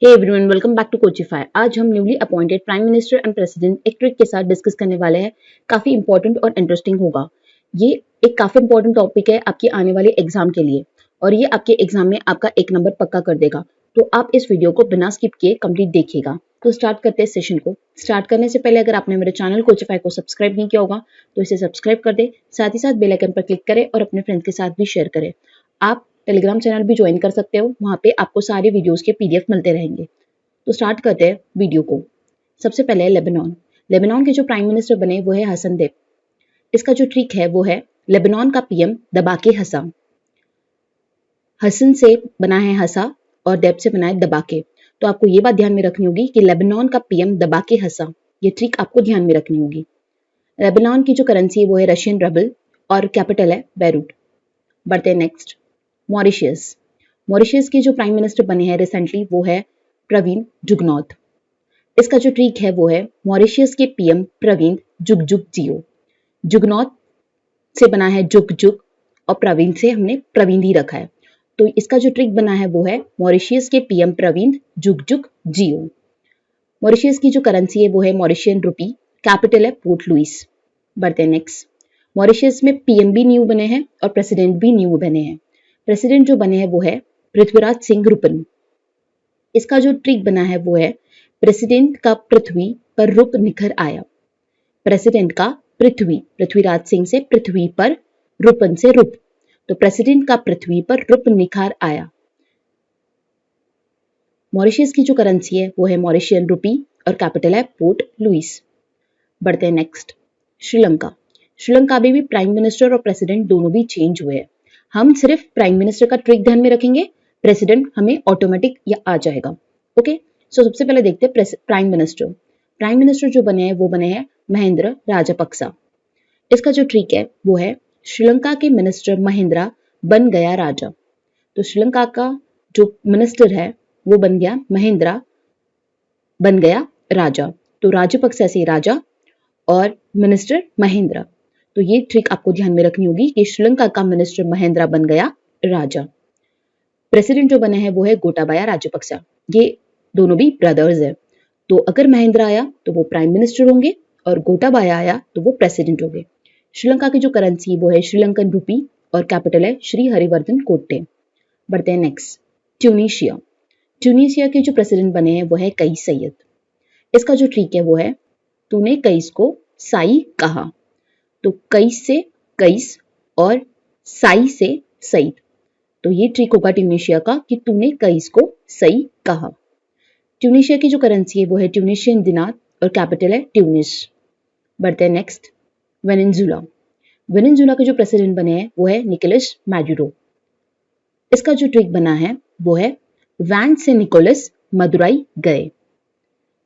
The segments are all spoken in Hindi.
Hey everyone, welcome back to Coachify. आज हम newly appointed prime minister and president एक ट्रिक के साथ डिस्कस करने वाले हैं। काफी इंपॉर्टेंट और इंटरेस्टिंग होगा। ये एक काफी इंपॉर्टेंट टॉपिक है आपके आने वाले एग्जाम के लिए और ये आपके एग्जाम में आपका 1 नंबर पक्का कर देगा। तो आप इस वीडियो को बिना स्किप किए कंप्लीट देखिएगा। तो स्टार्ट करते हैं सेशन को। स्टार्ट करने से पहले अगर आपने मेरे चैनल कोचिफाई को सब्सक्राइब नहीं किया होगा तो इसे सब्सक्राइब कर दे, साथ ही साथ बेल आइकन पर क्लिक करें और अपने फ्रेंड्स के साथ भी शेयर करें। आप टेलीग्राम चैनल भी ज्वाइन कर सकते हो, वहां पे आपको सारे वीडियोस के पीडीएफ मिलते रहेंगे। तो स्टार्ट करते हैं वीडियो को। सबसे पहले लेबनान। लेबनान के जो प्राइम मिनिस्टर बने वो है हसन देब। इसका जो ट्रिक है वो है लेबनान का पीएम दबा के हंसा। हसन से बना है हंसा और देब से बना है दबा के। तो आपको ये बात ध्यान में रखनी होगी कि लेबनान का पीएम दबा के हंसा, ये ट्रिक आपको ध्यान में रखनी होगी। लेबनान की जो करेंसी है वो है रशियन रबल और कैपिटल है बेरूट। बढ़ते हैं नेक्स्ट, मॉरिशियस। मॉरिशियस के जो प्राइम मिनिस्टर बने हैं रिसेंटली वो है प्रवीण जुगनौथ। इसका जो ट्रिक है वो है मॉरिशियस के पीएम प्रवीण जुग जुग जियो। जुगनौथ से बना है जुग जुग और प्रवीण से हमने प्रवीण ही रखा है। तो इसका जो ट्रिक बना है वो है मॉरिशियस के पीएम प्रवीण जुग जुग जियो। मॉरिशियस की जो करेंसी है वो है मॉरिशियन रुपी, कैपिटल है पोर्ट लुइस। बढ़ते हैं नेक्स्ट, मॉरिशियस में पीएम भी न्यू बने हैं और प्रेसिडेंट भी न्यू बने हैं। प्रेसिडेंट जो बने हैं वो है पृथ्वीराज सिंह रूपन। इसका जो ट्रिक बना है वो है प्रेसिडेंट का पृथ्वी पर रूप निखर आया। प्रेसिडेंट का पृथ्वीराज सिंह से पृथ्वी पर, रूपन से रूप, तो प्रेसिडेंट का पृथ्वी पर रूप निखार आया। मॉरिशियस की जो करेंसी है वो है मॉरिशियन रुपी और कैपिटल है पोर्ट लुइस। बढ़ते हैं नेक्स्ट, श्रीलंका। श्रीलंका में भी प्राइम मिनिस्टर और प्रेसिडेंट दोनों भी चेंज हुए हैं। हम सिर्फ प्राइम मिनिस्टर का ट्रिक ध्यान में रखेंगे, प्रेसिडेंट हमें ऑटोमेटिक या आ जाएगा। ओके, सो सबसे पहले देखते हैं प्राइम मिनिस्टर। प्राइम मिनिस्टर जो बने हैं वो बने हैं महेंद्र राजपक्सा। इसका जो ट्रिक है वो है श्रीलंका के मिनिस्टर महेंद्रा बन गया राजा। तो श्रीलंका का जो मिनिस्टर है वो बन गया महेंद्रा, बन गया राजा। तो राजपक्सा से राजा और मिनिस्टर महेंद्रा। तो ये ट्रिक आपको ध्यान में रखनी होगी कि श्रीलंका का मिनिस्टर महेंद्रा बन गया राजा। प्रेसिडेंट जो बने हैं वो है गोटाबाया राजपक्सा। ये दोनों भी ब्रदर्स है। तो अगर महेंद्रा आया तो वो प्राइम मिनिस्टर होंगे और गोटाबाया आया तो वो प्रेसिडेंट होंगे। श्रीलंका की जो करेंसी वो है श्रीलंकन रूपी और कैपिटल है श्री हरिवर्धन कोट्टे। बढ़ते हैं नेक्स्ट, ट्यूनीशिया। ट्यूनीशिया के जो प्रेसिडेंट बने हैं वो है कईस सैयद। इसका जो ट्रिक है वो है तूने कईस को साई कहा। तो कईस से कईस और साई से सईद। तो ये ट्रिक होगा ट्यूनीशिया का कि तूने कईस को सही कहा। ट्यूनीशिया की जो करेंसी है वो है ट्यूनीशियन दिनार और कैपिटल है ट्यूनिस। बढ़ते हैं नेक्स्ट, वेनेजुला। वेनेजुला के जो प्रेसिडेंट बने हैं वो है निकोलस मैडुरो। इसका जो ट्रिक बना है वो है वैन से निकोलस मदुराई गए।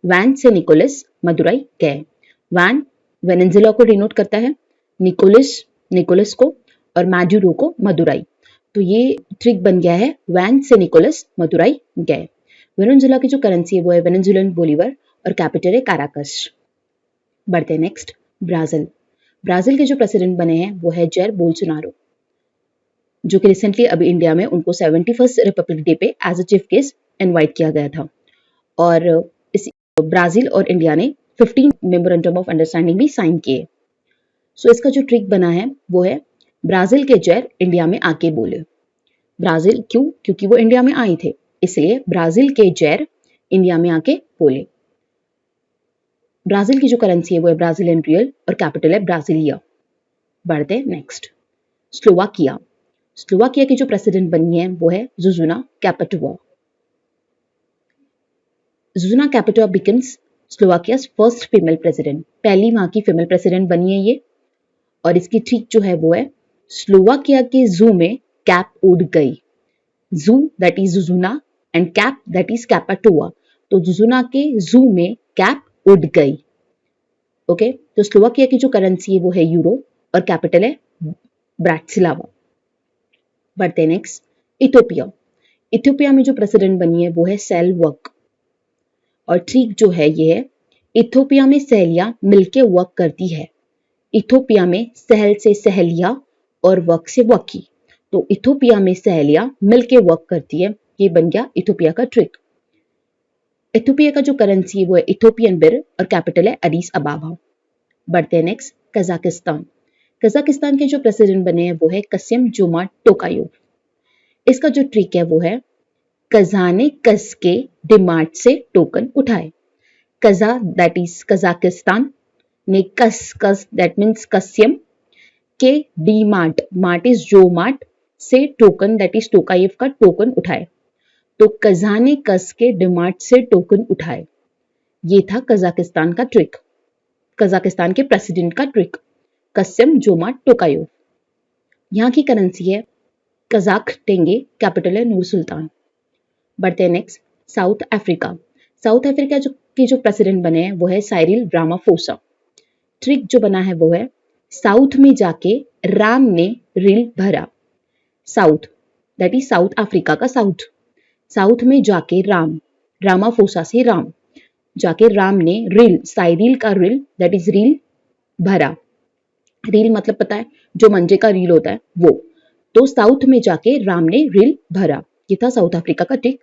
वैन से निकोलस मदुराई गए। वैन वेनेजुला को डिनोट करता है, निकोलस को और मैडुरो को मदुराई। तो ये ट्रिक बन गया है वैन से निकोलस मदुराई गए। वेनेजुला की जो करेंसी है वो है वेनेजुलन बोलीवर और कैपिटल है काराकस। बढ़ते हैं नेक्स्ट, ब्राजील। ब्राजील के जो प्रेसिडेंट बने हैं वो है जैर बोल्सोनारो, जो कि रिसेंटली अभी इंडिया में उनको 71st रिपब्लिक डे पे as a chief guest invite किया गया था। और इस ब्राजील और इंडिया ने 15 मेमोरेंडम ऑफ अंडरस्टैंडिंग भी साइन किए। सो इसका जो ट्रिक बना है वो है ब्राजील के जैर इंडिया में आके बोले। ब्राजील क्यों? क्योंकि वो इंडिया में आए थे, इसलिए ब्राजील के जैर इंडिया में आके बोले। ब्राजील की जो करेंसी है वो है ब्राजीलियन रियल और कैपिटल है ब्राजीलिया। बढ़ते नेक्स्ट, स्लोवाकिया। स्लोवाकिया की जो प्रेसिडेंट बनी है वो है जुजुना कैपेटोवा। जुजुना कैपेटोवा बिकम्स स्लोवाकिया's फर्स्ट फीमेल प्रेसिडेंट। पहली वहां की फीमेल प्रेसिडेंट बनी है ये। और इसकी ट्रिक जो है वो है स्लोवाकिया के जू में कैप उड़ गई। Zu that is Zuzana and cap that is Caputova. तो जुजुना के जू में कैप उड़ गई। ओके, तो स्लोवाकिया की जो करेंसी है वो है यूरो और कैपिटल है ब्राटिस्लावा। बढ़ते नेक्स्ट, इथियोपिया। इथियोपिया में जो प्रेसिडेंट बनी है वो है सेहलवर्क। और ट्रिक जो है ये है इथियोपिया में सहेलियां मिलके वर्क करती है। इथियोपिया में सहल से सहेलिया और वर्क से वकी। तो इथियोपिया में सहेलियां मिलके वर्क करती है, ये बन गया इथियोपिया का ट्रिक। इथियोपिया का जो करेंसी है वो है इथियोपियन बिर और कैपिटल है अडीस अबाबा। बढ़ते हैं नेक्स्ट कजाकिस्तान। कजाकिस्तान के जो प्रेसिडेंट बने हैं वो है कसिम जोमार्ट टोकायोव। इसका जो ट्रिक है वो है कजा ने कस के डिमार्ट से टोकन उठाए। कजा दैट इज कजाकिस्तान ने कस दैट मीन्स कस्यम के डीमार्ट मार्ट इज जो मार्ट से टोकन दैट इज टोकायेव का टोकन उठाए। तो कजा ने कस के डिमार्ट से टोकन उठाए। ये था कजाकिस्तान का ट्रिक, कजाकिस्तान के प्रेसिडेंट का ट्रिक कस्यम जोमार्ट टोकायोव। यहाँ की करेंसी है कजाक टेंगे, कैपिटल है नूर सुल्तान। बढ़ते हैं next south Africa. South Africa के जो प्रेसिडेंट बने हैं वो है साइरिल रामाफोसा। ट्रिक जो बना है वो है साउथ में जाके राम ने रिल भरा। South that is south Africa का साउथ, साउथ में जाके राम, रामाफोसा से राम, जाके राम ने रिल, साइरिल का रिल दैट इज रील भरा। रील मतलब पता है जो मंजे का रील होता है वो। तो साउथ में जाके राम ने रील भरा। ये था साउथ अफ्रीका का ट्रिक,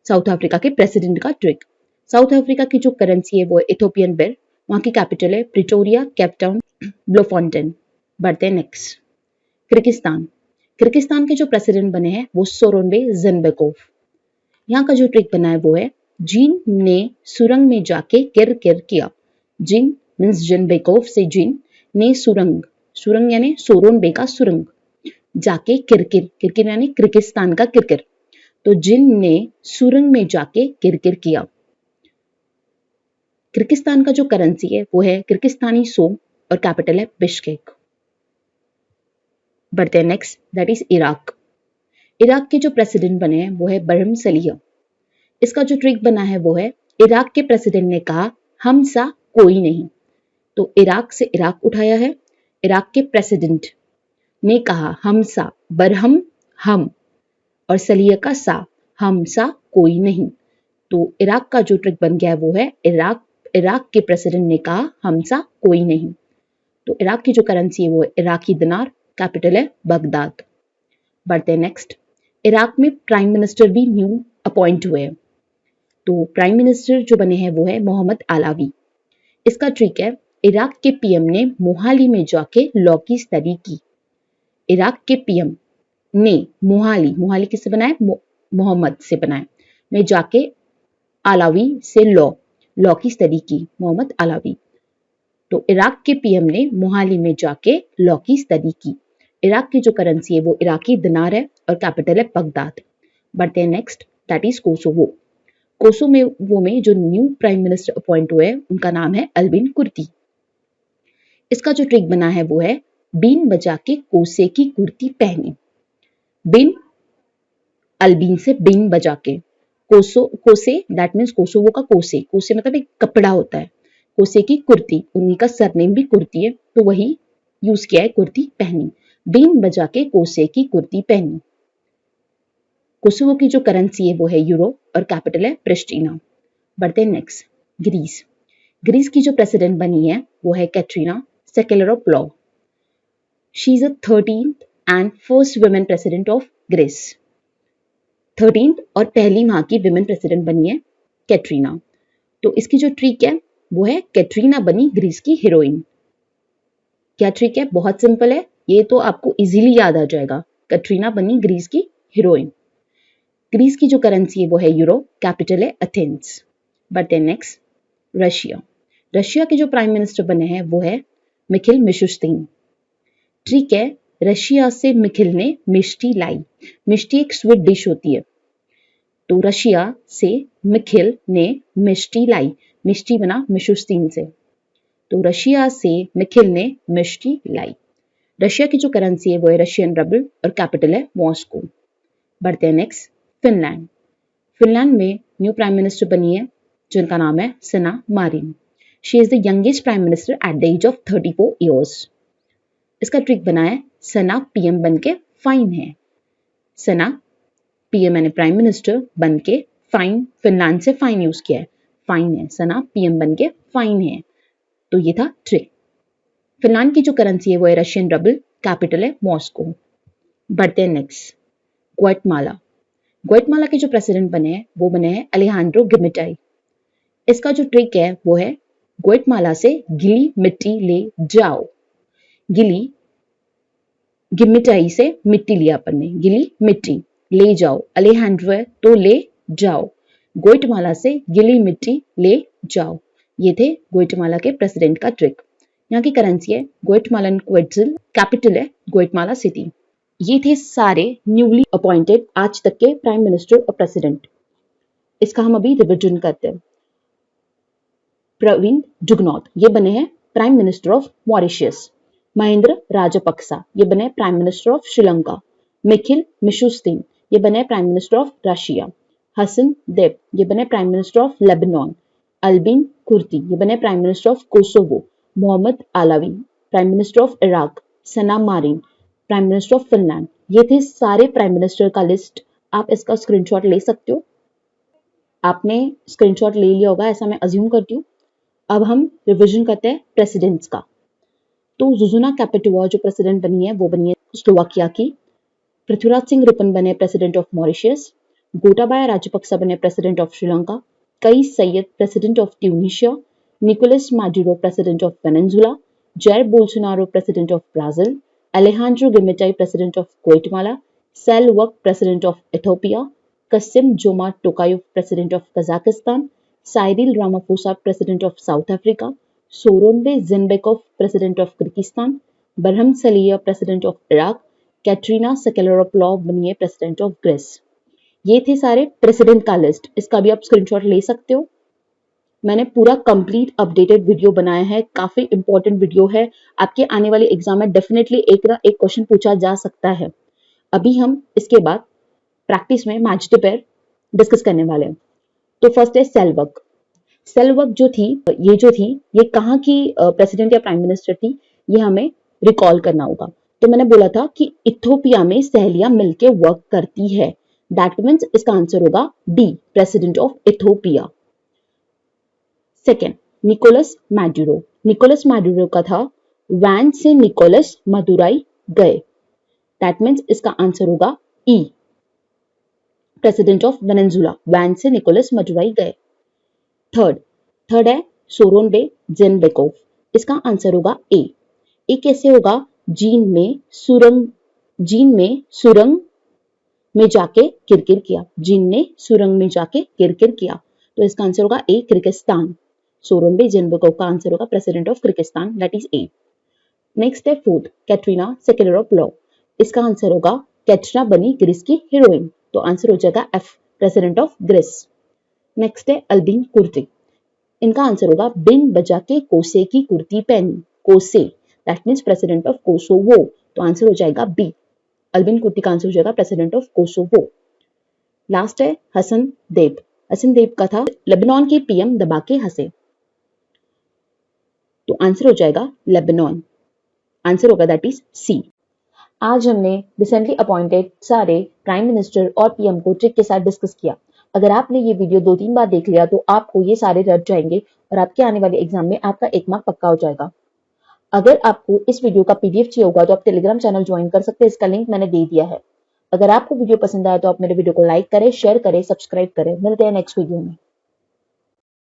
साउथ अफ्रीका के प्रेसिडेंट का ट्रिक। साउथ अफ्रीका की जो करेंसी है वो है इथियोपियन बिर, वहां की कैपिटल है प्रिटोरिया, केपटाउन, ब्लोफोंटेन। बढ़ते हैं नेक्स्ट किर्गिस्तान। किर्गिस्तान के जो प्रेसिडेंट बने हैं वो सोरोनबे जिनबेकोव। यहाँ का जो ट्रिक बना है वो है जिन ने सुरंग में जाके किर किर किया। जिन मीन्स जिनबेकोव से जिन ने सुरंग, सुरंग यानी सोरोनबे का सुरंग, जाके किरकिर, किरकिर यानी किर्गिस्तान का किरकिर। तो जिन ने सुरंग में जाके किरकिर किया। किर्गिस्तान का जो करेंसी है वो है किर्गिस्तानी सोम और कैपिटल है बिश्केक। बढ़ते हैं next that is Iraq. Iraq के जो प्रेसिडेंट बने हैं वो है बरहम सलिया। इसका जो ट्रिक बना है वो है इराक के प्रेसिडेंट ने कहा हम सा कोई नहीं। तो इराक से इराक उठाया है, इराक के प्रेसिडेंट ने कहा हम सा, बरहम हम और सलिया का सा, हम सा कोई नहीं। तो इराक का जो ट्रिक बन गया है वो है इराक के प्रेसिडेंट ने कहा हम सा कोई नहीं। तो इराक की जो करेंसी है वो है इराकी दिनार, कैपिटल है बगदाद। बढ़ते हैं नेक्स्ट इराक में प्राइम मिनिस्टर भी न्यू अपॉइंट हुए हैं। तो प्राइम मिनिस्टर जो बने हैं वो है मोहम्मद आलावी। इसका ट्रिक है इराक के पीएम ने मोहाली में जाके लॉ की स्टडी की। इराक के पीएम ने मोहाली, मोहाली किससे बनाए, मोहम्मद से बनाए, में जाके आलावी से लॉ की स्टडी की, मोहम्मद आलावी। तो इराक के पीएम ने मोहाली में जाके लॉ की स्टडी की। इराक की जो करेंसी है वो इराकी दिनार है और कैपिटल है बगदाद। बढ़ते हैं next that is Kosovo. Kosovo में जो न्यू प्राइम मिनिस्टर अपॉइंट हुए हैं उनका नाम है अल्बिन कुर्ती। इसका जो ट्रिक बना है वो है बीन बजा के कोसे की कुर्ती पहनी। बिन अल्बिन से बीन बजा के, कोसे दैट मीन्स कोसोवो का कोसे, कोसे मतलब एक कपड़ा होता है, कोसे की कुर्ती, उन्हीं का सरनेम भी कुर्ती है तो वही यूज किया है कुर्ती पहनी। बीन बजा के कोसे की कुर्ती पहनी। कोसोवो की जो करेंसी है वो है यूरो और कैपिटल है प्रिस्टीना। बढ़ते हैं नेक्स्ट ग्रीस। ग्रीस की जो प्रेसिडेंट बनी है वो है Katerina Sakellaropoulou. She is the 13th and first women president of Greece. 13th और पहली वहां की विमेन प्रेसिडेंट बनी है कैटरीना। तो इसकी जो ट्रिक है वो है कैटरीना बनी ग्रीस की हीरोइन। क्या ट्रिक है, बहुत सिंपल है, ये तो आपको इजीली याद आ जाएगा। कैटरीना बनी ग्रीस की हीरोइन। ग्रीस की जो करेंसी है वो है यूरो, कैपिटल है एथेंस। बढ़ते हैं नेक्स्ट रशिया। रशिया के जो प्राइम मिनिस्टर बने हैं वो है मिखिल मिशुस्तिन। ट्रिक है रशिया से मिखिल ने मिष्टी लाई। मिष्टी एक स्वीट डिश होती है, तो रशिया से मिखिल ने मिष्टी लाई, मिष्टी बना मिशुस्तिन से, तो रशिया से मिखिल ने मिष्टी लाई। रशिया की जो करेंसी है वो है रशियन रबल और कैपिटल है मॉस्को। बढ़ते हैं नेक्स्ट फिनलैंड। फिनलैंड में न्यू प्राइम मिनिस्टर बनी है जिनका नाम है Sanna Marin. She is the youngest prime minister at the age of 34 years. इसका ट्रिक बना है सना पीएम बन के फाइन है। सना पीएम यानी प्राइम मिनिस्टर बन के फाइन, फिनलैंड से फाइन यूज किया है, फाइन है, सना पीएम बन के फाइन है। तो ये था ट्रिक। फिनलैंड की जो करेंसी है वो है रशियन रबल, कैपिटल है मॉस्को। बढ़ते हैं नेक्स्ट ग्वाटेमाला। ग्वाटेमाला के जो प्रेसिडेंट बने हैं वो बने हैं अलेहांड्रो गिमिटाई। इसका जो ट्रिक है वो है ग्वाटेमाला से गीली मिट्टी ले जाओ। गिमिटाई से मिट्टी लिया अपन ने, गिली मिट्टी ले जाओ। अलेहांड्रो है तो ले जाओ। ग्वाटेमाला से गिली मिट्टी ले जाओ। ये थे ग्वाटेमाला के प्रेसिडेंट का ट्रिक। यहाँ की करेंसी है ग्वाटेमालन क्वेट्ज़ल, कैपिटल है ग्वाटेमाला सिटी। ये थे सारे न्यूली अपॉइंटेड आज तक के प्राइम मिनिस्टर और प्रेसिडेंट। इसका हम अभी रिविजन करते हैं। प्रवीण जुगनॉथ ये बने हैं prime minister of Mauritius. Mahendra Rajapaksa ये बने prime minister of Sri Lanka. Mikhail Mishustin ये बने prime minister of Russia. Hassan Diab ये बने prime minister of Lebanon. Albin Kurti ये बने prime minister of Kosovo. Mohammed Allawi prime minister of Iraq. Sanna Marin prime minister of Finland. ये थे सारे प्राइम मिनिस्टर का लिस्ट। आप इसका स्क्रीनशॉट ले सकते हो। आपने स्क्रीनशॉट ले लिया होगा ऐसा मैं अज्यूम करती हूँ। अब हम रिवीजन करते हैं प्रेसिडेंट्स का। तो जुजुना कैपेटुआ जो प्रेसिडेंट बनी है वो बनी है स्लोवाकिया की। पृथ्वीराज सिंह रिपन बने president of Mauritius. Gotabaya Rajapaksa बने president of Sri Lanka. Kais Saied president of Tunisia. Nicolas Maduro president of Venezuela. Jair Bolsonaro president of Brazil. Alejandro Giammattei president of Guatemala. Sahle Work president of Ethiopia. Kassym Jomart Tokayev president of Kazakhstan. Cyril Ramaphosa president of South Africa. Sooronbay Jeenbekov president of Kyrgyzstan. Barham Salih president of Iraq. Katerina Sakellaropoulou बनी है प्रेसिडेंट ऑफ ग्रीस। ये थे सारे प्रेसिडेंट का लिस्ट। इसका भी आप स्क्रीनशॉट ले सकते हो। मैंने पूरा कंप्लीट अपडेटेड वीडियो बनाया है, काफी इंपॉर्टेंट वीडियो है। आपके आने वाले एग्जाम में डेफिनेटली एक ना एक क्वेश्चन पूछा जा सकता है। अभी हम इसके बाद प्रैक्टिस में मैच द पेयर डिस्कस करने वाले हैं। तो फर्स्ट है सेलवक। सेलवक जो थी ये कहाँ की प्रेसिडेंट या प्राइम मिनिस्टर थी, ये हमें रिकॉल करना होगा। तो मैंने बोला था कि इथियोपिया में सहेलियां मिलके वर्क करती है। दैट मीन्स इसका आंसर होगा D, president of Ethiopia. Second, Nicolas Maduro. Nicolas Maduro का था वैन से निकोलस मदुराई गए। दैट मीन्स इसका आंसर होगा ई, प्रेसिडेंट ऑफ वेनेजुला। वैन से निकोलस मदुराई गए। थर्ड है सोरोनबे जेनबेकोव। इसका आंसर होगा ए। ए कैसे होगा? जीन में सुरंग में जाके किरकिर किया। जीन ने सुरंग में जाके किरकिर किया। तो इसका आंसर होगा ए, किर्गिस्तान। सोरोनबे जेनबेकोव का आंसर होगा president of Kyrgyzstan, that is a. Next है फोर्थ, कैटरीना सेकेलरोपलॉव। इसका आंसर होगा कैटरीना बनी ग्रीस की हीरोइन। तो आंसर हो जाएगा F, president of Greece. Next है अल्बिन कुर्ती। इनका आंसर होगा बिन बजा के कोसे की कुर्ती पहनी। कोसे, that means president of Kosovo. तो आंसर हो जाएगा बी, अल्बिन कुर्ती का आंसर हो जाएगा प्रेसिडेंट ऑफ कोसोवो। लास्ट है हसन देब। हसन देब का था लेबनान की पीएम दबा के हंसे। तो आंसर हो जाएगा लेबनान। आंसर होगा दैट इज सी। आज हमने रिसेंटली अपॉइंटेड सारे प्राइम मिनिस्टर और पीएम को ट्रिक के साथ डिस्कस किया। अगर आपने ये वीडियो 2-3 बार देख लिया तो आपको ये सारे रट जाएंगे और आपके आने वाले एग्जाम में आपका 1 मार्क पक्का हो जाएगा। अगर आपको इस वीडियो का पीडीएफ चाहिए होगा तो आप टेलीग्राम चैनल ज्वाइन कर सकते हैं, इसका लिंक मैंने दे दिया है। अगर आपको वीडियो पसंद आया तो आप मेरे वीडियो को लाइक करें, शेयर करें, सब्सक्राइब करें। मिलते हैं नेक्स्ट वीडियो में।